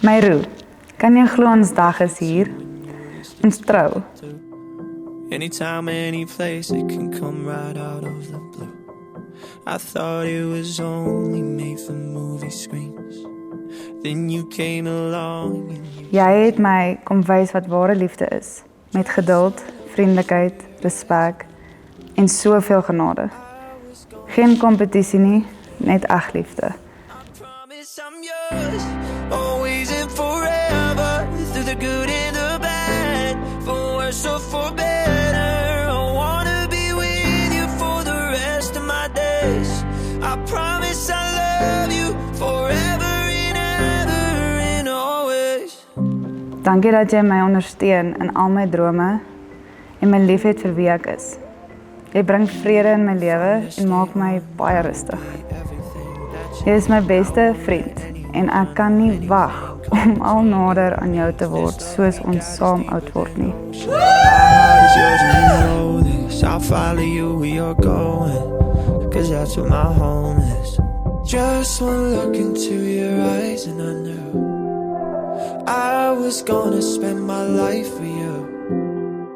Myro, kan jy glo ons dag is hier? Ons trou. Anytime, any place, it can come right out of the blue. I thought it was only made for movie screens. Then you came along and Jy het my kom wys wat ware liefde is. Met geduld, vriendelikheid, respek en soveel genade. Geen kompetisie nie, net eg liefde. promise I'm yours, always and forever, through the good and the bad, for worse or for better. I wanna be with you for the rest of my days. I promise I love you forever and ever and always. Dankie dat jy my ondersteun in al my drome en my liefhet vir wie ek is. Jy bring vrede in my lewe en maak my baie rustig. Jy is my beste vriend en ek kan nie wag om al nader aan jou te word soos ons saam oud word nie. My heart is yours and you know this. I'll follow you where you're going, 'cause that's where my home is. Just one look into your eyes and I knew I was gonna spend my life with you.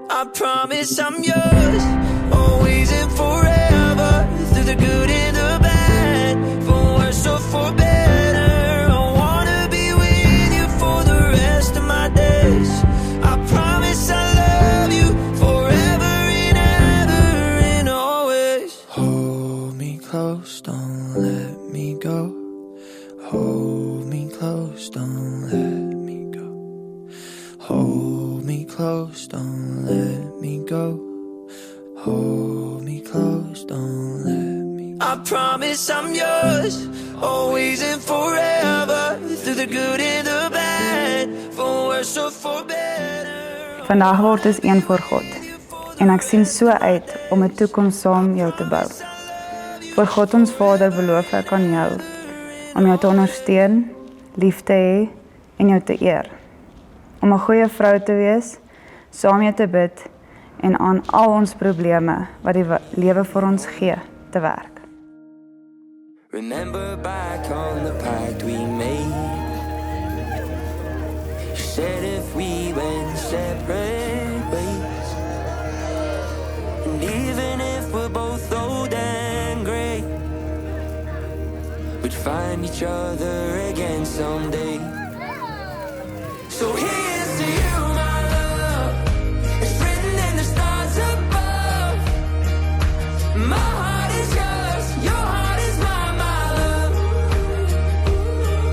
I promise I'm yours, always and forever, through the good and the bad, for worse or for better. I wanna be with you for the rest of my days. I promise I love you forever and ever and always. Hold me close, don't let me go. Hold me close, don't let me go. Hold me close, don't let me go. Hold me close, don't let me go. I promise I'm yours, always and forever, through the good and the bad, for worse or for better. Vandag word ons een voor God en ek sien so uit om 'n toekoms saam jou te bou. Voor God ons Vader beloof ek aan jou om jou te ondersteun, lief te hê en jou te eer. Om 'n goeie vrou te wees, saam jou te bid en aan al ons probleme wat die lewe vir ons gee te werk. Remember back on the pact we made. You said if we went separate ways, and even if we're both old and grey, we'd find each other again someday. So here's to you, my love. It's written in the stars above. My heart is yours, your heart is mine, my love.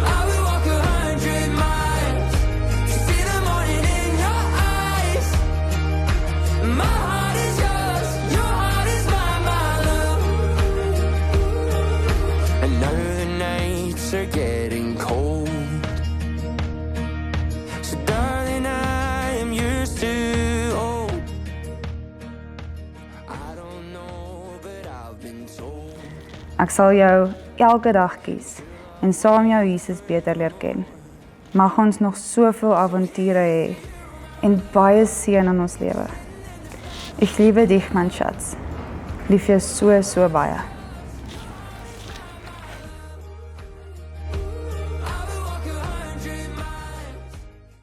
I will walk 100 miles to see the morning in your eyes. My heart is yours, your heart is mine, my love. I know the nights are getting cold, so darling, I am yours to hold. I don't know, but I've been told. Ek sal jou elke dag kies en saam jou Jesus beter leer ken. Mag ons nog soveel avonture hê en baie seën in ons lewe. Ich liebe dich, mein Schatz. Lief jou so baie.